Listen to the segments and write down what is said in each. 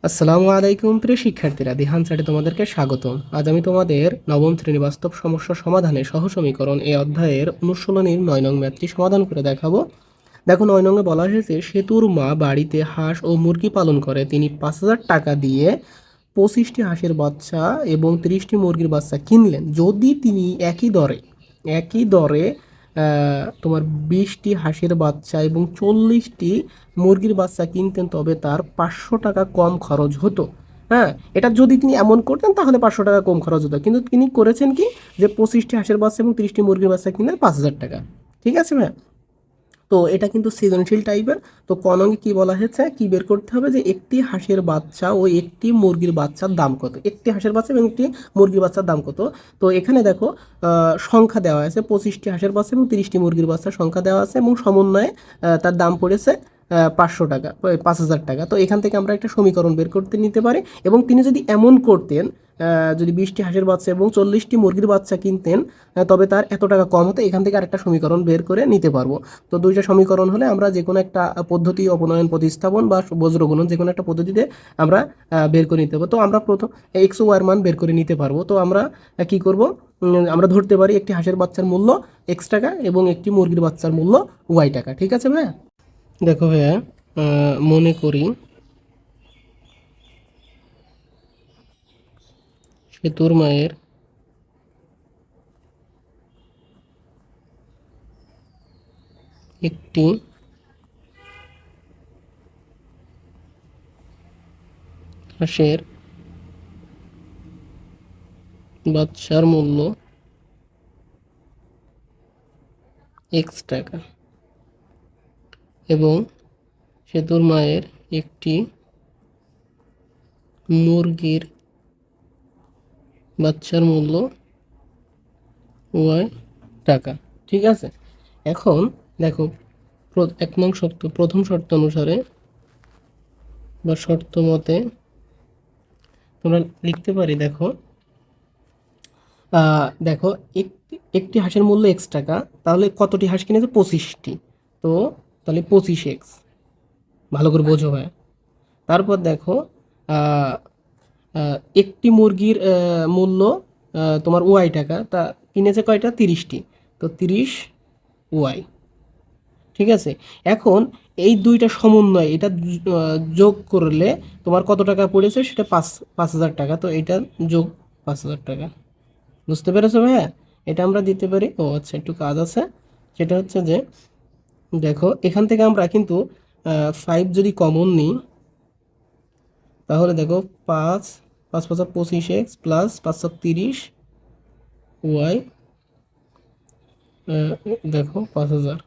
আসসালামু আলাইকুম প্রিয় শিক্ষার্থীরা, দিহান স্যারে তোমাদেরকে স্বাগতম। আজ আমি তোমাদের নবম শ্রেণী বাস্তব সমস্যা সমাধানে সহসমীকরণ এই অধ্যায়ের অনুশীলনীর 9 নং ম্যাথটি সমাধান করে দেখাবো। দেখো 9 নংয়ে বলা হয়েছে, সেতুর মা বাড়িতে হাঁস ও মুরগি পালন করে। তিনি 5,000 টাকা দিয়ে 25টি হাঁসের বাচ্চা এবং 30টি মুরগির বাচ্চা কিনলেন। যদি তিনি একই দরে তোমার 20টি হাঁসের বাচ্চা এবং 40টি মুরগির বাচ্চা কিনতেন, তবে তার 500 টাকা কম খরচ হতো। হ্যাঁ, এটা যদি তিনি এমন করতেন তাহলে 500 টাকা কম খরচ হতো, কিন্তু তিনি করেছেন কি, যে 25টি হাঁসের বাচ্চা এবং 30টি মুরগির বাচ্চা কিনলেন 5,000 টাকা। ঠিক আছে ভাই? তো এটা কিন্তু সৃজনশীল টাইপের। তো ক নঙ্গে কি বলা হয়েছে, কি বের করতে হবে, যে একটি হাঁসের বাচ্চা ও একটি মুরগির বাচ্চার দাম কত। একটি হাঁসের বাচ্চা এবং একটি মুরগির বাচ্চার দাম কত। তো এখানে দেখো সংখ্যা দেওয়া আছে, 25টি হাঁসের বাচ্চা এবং 30টি মুরগির বাচ্চার সংখ্যা দেওয়া আছে, এবং সমন্বয়ে তার দাম পড়েছে 500 টাকা, 5,000 টাকা। তো এখান থেকে আমরা একটা সমীকরণ বের করতে নিতে পারি। এবং তিনি যদি এমন করতেন, যদি 20টি হাঁসের বাচ্চা এবং 40টি মুরগির বাচ্চা কিনতেন, তবে তার এত টাকা কম হতো। এখান থেকে আরেকটা সমীকরণ বের করে নিতে পারবো। তো দুইটা সমীকরণ হলে আমরা যে কোনো একটা পদ্ধতি, অপনয়ন, প্রতিস্থাপন বা বজ্রগুণন, যে কোনো একটা পদ্ধতিতে আমরা বের করে নিতে পারবো। তো আমরা প্রথম এক্স ও ওয়ার মান বের করে নিতে পারবো। তো আমরা কি করব, আমরা ধরতে পারি একটি হাঁসের বাচ্চার মূল্য X টাকা এবং একটি মুরগির বাচ্চার মূল্য Y টাকা। ঠিক আছে ভাইয়া? দেখো ভাইয়া, মনে করি সেতুর মায়ের একটি হাঁসের বাচ্চার মূল্য X টাকা এবং সেতুর মায়ের একটি মুরগির বাচ্চার মূল্য Y টাকা। ঠিক আছে? এখন দেখো, প্রথম শর্ত অনুসারে বা শর্ত মতে তোমরা লিখতে পারি। দেখো, দেখো একটি হাঁসের মূল্য X টাকা, তাহলে কতটি হাঁস কিনেছে? 25টি। তো তাহলে 25X, ভালো করে বোঝো ভাই। তারপর দেখো, একটি মুরগির মূল্য তোমার Y টাকা, তা কিনেছে কয়টা? 30টি। তো 30Y। ঠিক আছে? এখন এই দুইটা সমন্বয়, এটা যোগ করলে তোমার কত টাকা পড়েছে, সেটা 5,000 টাকা। তো এটা যোগ 5,000 টাকা। বুঝতে পেরেছো ভাইয়া? এটা আমরা দিতে পারি। ও আচ্ছা, একটু কাজ আছে। সেটা হচ্ছে যে, দেখো এখান থেকে আমরা কিন্তু 5 যদি কমন নিই, তাহলে দেখো 5 5 5 25X প্লাস 530Y, দেখো 5,000।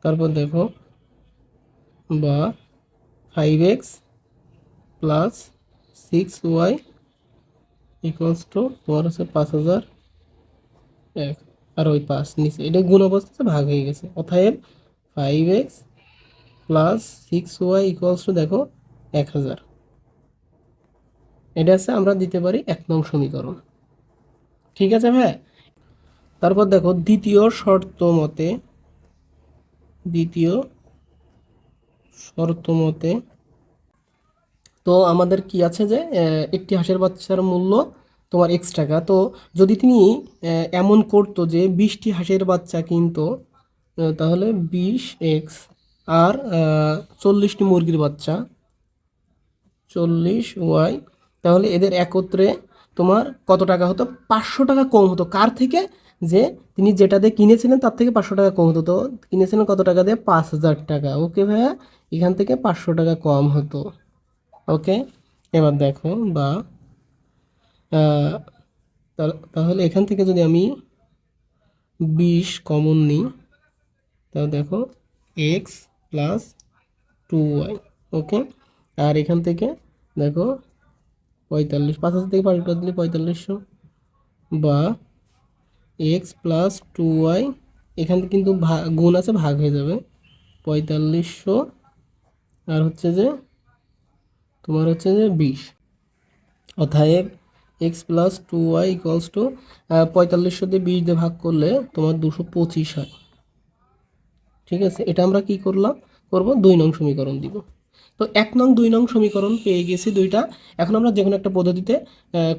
তারপর দেখো, বা 5X plus 6Y equals to তোমার হচ্ছে 5,000 এক। আর ওই 5 নিচে এটা গুণ অবস্থাতে ভাগ হয়ে গেছে। অতএব 5X plus 6Y equals to দেখো 1,000। এটা হচ্ছে আমরা দিতে পারি 1 নং সমীকরণ। ঠিক আছে ভাই? তারপর দেখো, দ্বিতীয় শর্ত মতে তো আমাদের কি আছে, যে একটি হাঁসের বাচ্চার মূল্য তোমার X টাকা। তো যদি তিনি এমন করতো যে 20টি হাঁসের বাচ্চা কিনতো, তাহলে 20X আর 40টি মুরগির বাচ্চা 40Y, তাহলে এদের একত্রে তোমার কত টাকা হতো? 500 টাকা কম হতো। কার থেকে? যে তিনি যেটা দিয়ে কিনেছিলেন তার থেকে 500 টাকা কম হতো। তো কিনেছিলেন কত টাকা দিয়ে? 5,000 টাকা। ওকে ভাইয়া, এখান থেকে 500 টাকা কম হতো। ওকে, এবার দেখো, বা তাহলে এখান থেকে যদি আমি 20 কমন নিই, তাহলে দেখো X প্লাস 2Y। ওকে, আর এখান থেকে দেখো 45, 5,000 থেকে 5 দিলে 4500, বা X প্লাস 2Y, এখান থেকে কিন্তু গুণ আছে, ভাগ হয়ে যাবে 4500, আর হচ্ছে যে তোমার হচ্ছে যে 20। অতএব x plus 2Y equals to 4500 দিয়ে 20 দিয়ে ভাগ করলে তোমার 225 হয়। ঠিক আছে? এটা আমরা কি করব? 2 নং সমীকরণ দিব। তো 1 নং 2 নং সমীকরণ পেয়ে গেছি দুইটা। এখন আমরা যে কোনো একটা পদ্ধতিতে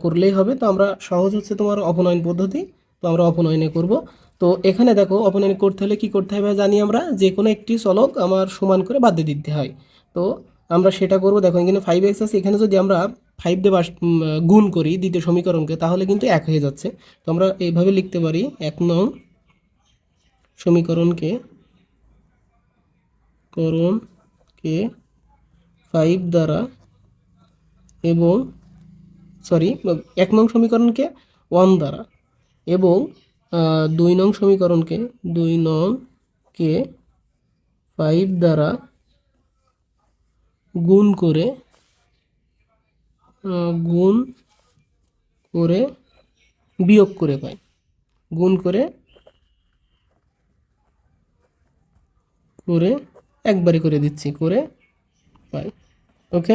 করলেই হবে। তো আমরা সহজ হচ্ছে তোমার অপনয়ন পদ্ধতি, তো আমরা অপনয়নে করব। তো এখানে দেখো অপনয়ন করতে হলে কি করতে হবে জানি আমরা, যে কোনো একটি চলক আমার সমান করে বাদ দিয়ে দিতে হয়। তো আমরা সেটা করব। দেখো এখানে 5x আছে, এখানে যদি আমরা 5 দিয়ে গুণ করি দ্বিতীয় সমীকরণকে, তাহলে কিন্তু 1 হয়ে যাচ্ছে। তো আমরা এইভাবে লিখতে পারি 1 নং সমীকরণকে করণকে 5 দ্বারা এবং 1 নং সমীকরণকে 1 দ্বারা এবং 2 নং সমীকরণকে 2 নংকে 5 দ্বারা গুণ করে গুণ করে বিয়োগ করে পাই, গুণ করে করে একবারে করে দিচ্ছি, করে পাই। ওকে,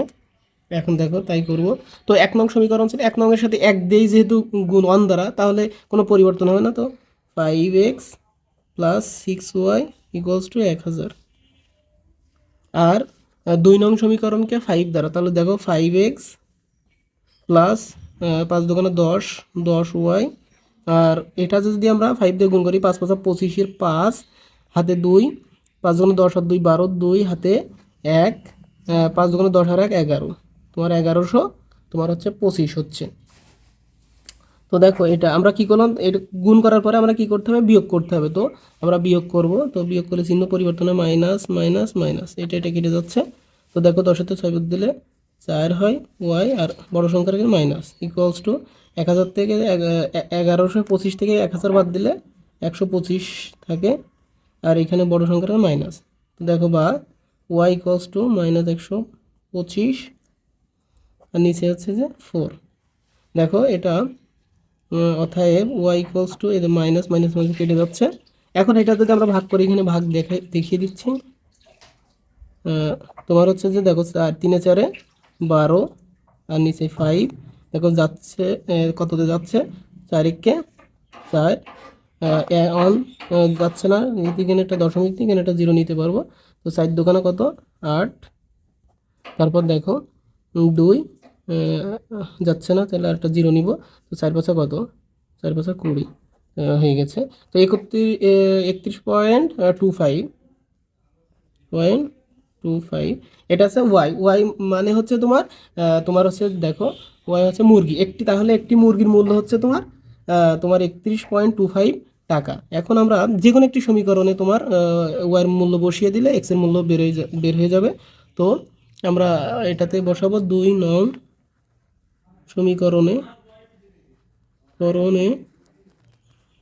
এখন দেখো তাই করব। তো 1 নং সমীকরণ ছিল, 1 নং এর সাথে 1 দেই যেহেতু গুণ 1 দ্বারা, তাহলে কোনো পরিবর্তন হবে না। তো 5x plus 6y equals to 1000। আর 2 নং সমীকরণকে 5 দ্বারা, তাহলে দেখো 5x প্লাস 5 দোকানে 10, 10y। আর এটা যদি আমরা 5 দিয়ে গুণ করি, 5 5 25 5 হাতে 2, 5 দোকানে 10 আর 2 12, 2 হাতে 1, 5 দোকানে 10 আর 1 11, তোমার 1100, তোমার হচ্ছে 25 হচ্ছে। তো দেখো এটা আমরা কি করলাম, এটা গুণ করার পরে আমরা কি করতে হবে, বিয়োগ করতে হবে। তো আমরা বিয়োগ করব। তো বিয়োগ করলে চিহ্ন পরিবর্তনে মাইনাস মাইনাস মাইনাস, এটা কেটে যাচ্ছে। তো দেখো 10 সাথে 6 বাদ দিলে 4 হয় ওয়াই, আর বড় সংখ্যার এখানে মাইনাস ইকুয়ালস টু 1000 থেকে 1125 থেকে 1000 বাদ দিলে 125 থাকে, আর এখানে বড় সংখ্যাটা মাইনাস। তো দেখো বা ওয়াই ইকুয়ালস টু মাইনাস 125, আর নিচে হচ্ছে যে 4। দেখো এটা অতএব ওয়াই ইকুয়ালস টু, এদের মাইনাস মাইনাস মাইনাস কেটে যাচ্ছে। এখন এটা যদি আমরা ভাগ করি, এখানে ভাগ দেখিয়ে দিচ্ছি। তোমার হচ্ছে যে দেখো 3 4 12, আর নিচে 5। দেখো যাচ্ছে কততে যাচ্ছে, 4 কে 4, অন যাচ্ছে না, এখানে একটা দশমিক, এখানে একটা 0 নিতে পারবো। তো 4 দোকানে কত, 8। তারপর দেখো 2 যাচ্ছে না, তাহলে একটা 0 নিব। তো 4 5 কত, 4 5 20 হয়ে গেছে। তো 31.25 এটা আছে ওয়াই। ওয়াই মানে হচ্ছে তোমার তোমার হচ্ছে দেখো ওয়াই হচ্ছে মুরগি একটি, তাহলে একটি মুরগির মূল্য হচ্ছে তোমার তোমার 31.25 টাকা। এখন আমরা যে কোনো একটি সমীকরণে তোমার ওয়াইয়ের মূল্য বসিয়ে দিলে এক্স এর মূল্য বের হয়ে যাবে। তো আমরা এটাতে বসাবো 2 নং সমীকরণে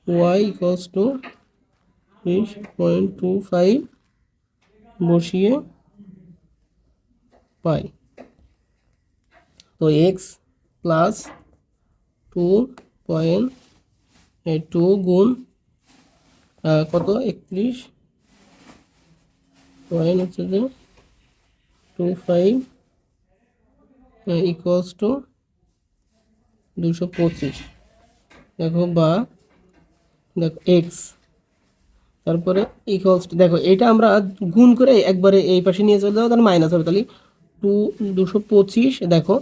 ওয়াই ইকুয়ালস টু 30.25 বসিয়ে পাই। তো এক্স প্লাস 2.2 গুণ কত, 31 পয়েন্ট হচ্ছে যে 25 ইকুয়ালস টু 225। দেখো বা দেখো এক্স, তারপরে ইকুয়ালস টু, দেখো এটা আমরা গুণ করে একবারে এই পাশে নিয়ে চলে যাবো, তাহলে মাইনাস হবে। তাহলে 225, দেখো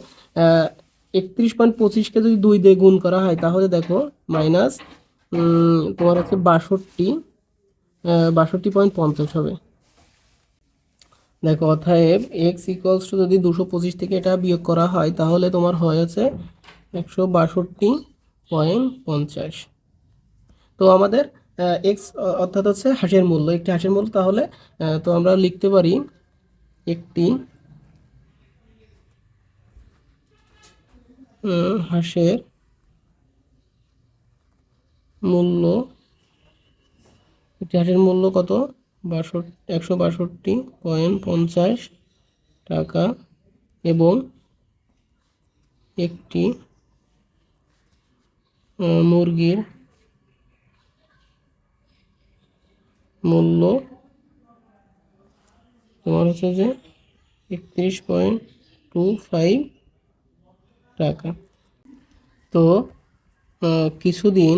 31.25কে যদি 2 দিয়ে গুণ করা হয়, তাহলে দেখো মাইনাস তোমার হচ্ছে 62.50 হবে। দেখো অতএব এক্স ইকুয়ালস টু, যদি 225 থেকে এটা বিয়োগ করা হয়, তাহলে তোমার হয়েছে 162.50। তো আমাদের এক্স অর্থাৎ হচ্ছে হাঁসের মূল্য, একটি হাঁসের মূল্য। তাহলে তো আমরা লিখতে পারি একটি হাঁসের মূল্য, একটি হাঁসের মূল্য কত, 162.50 টাকা, এবং একটি মুরগির মূল্য তোমার হচ্ছে যে 31.25 টাকা। তো কিছুদিন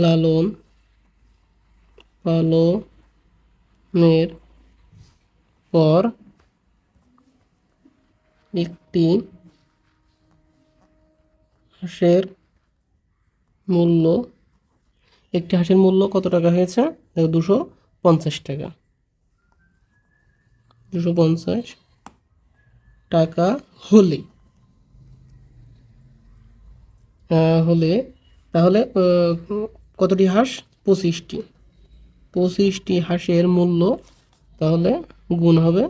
লালন পালনের পর একটি হাঁসের মূল্য কত টাকা হয়েছে? দেখো 250 টাকা। 250 টাকা হলে হলে তাহলে কতটি হাঁস? 25টি। 25টি হাঁসের মূল্য তাহলে গুণ হবে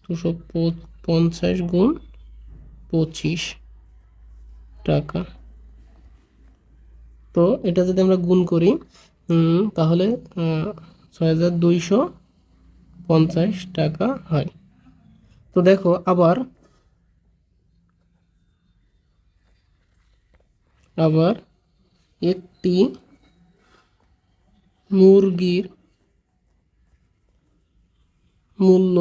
250 গুণ 25 টাকা। তো এটা যদি আমরা গুণ করি তাহলে 6250 টাকা হয়। তো দেখো আবার একটি মুরগির মূল্য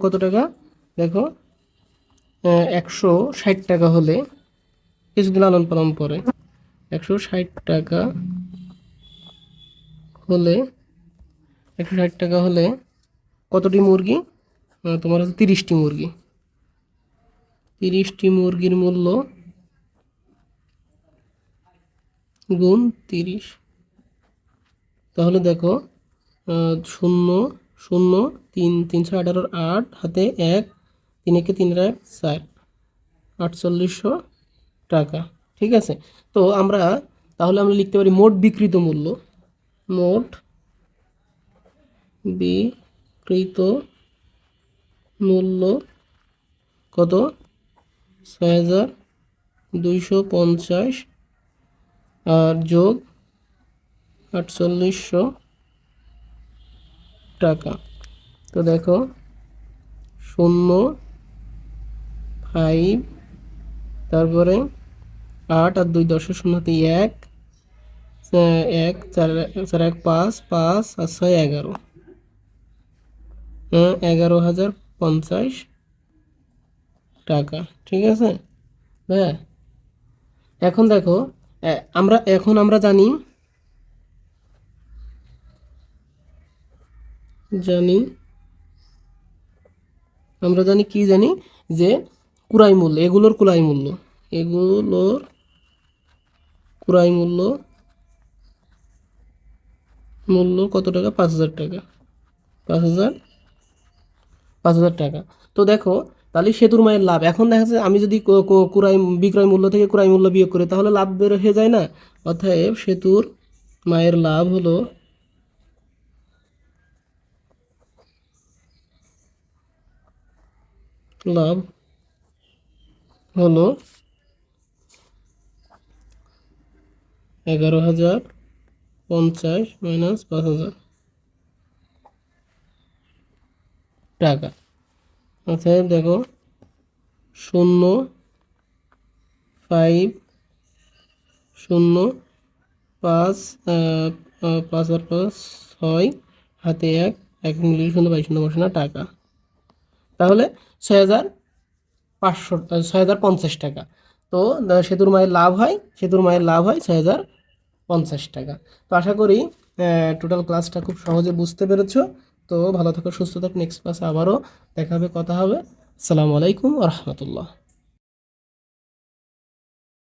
কত টাকা? দেখো 160 টাকা হলে, কিছুদিন লালন পালন পরে 160 টাকা হলে কতটি মুরগি? তোমার হচ্ছে 30টি মুরগি। 30টি মুরগির মূল্য গুণ 30। তাহলে দেখো 0 0 3 318 8 হাতে 1 3 একে 3 4 4800 টাকা। ঠিক আছে। তো তাহলে আমরা লিখতে পারি মোট বিক্রিত মূল্য কত? 6250 আর যোগ 4800 টাকা। তো দেখো 0 5 তারপরে 8 আর 2 10 0 1 1 4 1 5 5 আর 6 11 11,050 টাকা। ঠিক আছে। হ্যাঁ, এখন দেখো আমরা জানি কি জানি যে ক্রয় মূল্য, এগুলোর ক্রয় মূল্য কত টাকা? 5000 টাকা। 5000 টাকা। তো দেখো তাহলে সেতুর মায়ের লাভ, এখন দেখা যাচ্ছে আমি যদি বিক্রয় মূল্য থেকে ক্রয় মূল্য বিয়োগ করি তাহলে লাভ বের হয়ে যায় না। অতএব সেতুর মায়ের লাভ হলো 11,050 মাইনাস 5000 টাকা। অতএব দেখো 0 5 0 5 5 আর 5 6 হাতে 1 1 মিলিয়ে 0 22 বসে না টাকা। তাহলে 6550 টাকা। তো সেতুর মায়ের লাভ হয় 6050 টাকা। তো আশা করি টোটাল ক্লাসটা খুব সহজে বুঝতে পেরেছো। তো ভালো থাকো, সুস্থ থাকো, নেক্সট ক্লাসে আবারও দেখা হবে, কথা হবে। আসসালামু আলাইকুম ওয়া রাহমাতুল্লাহ।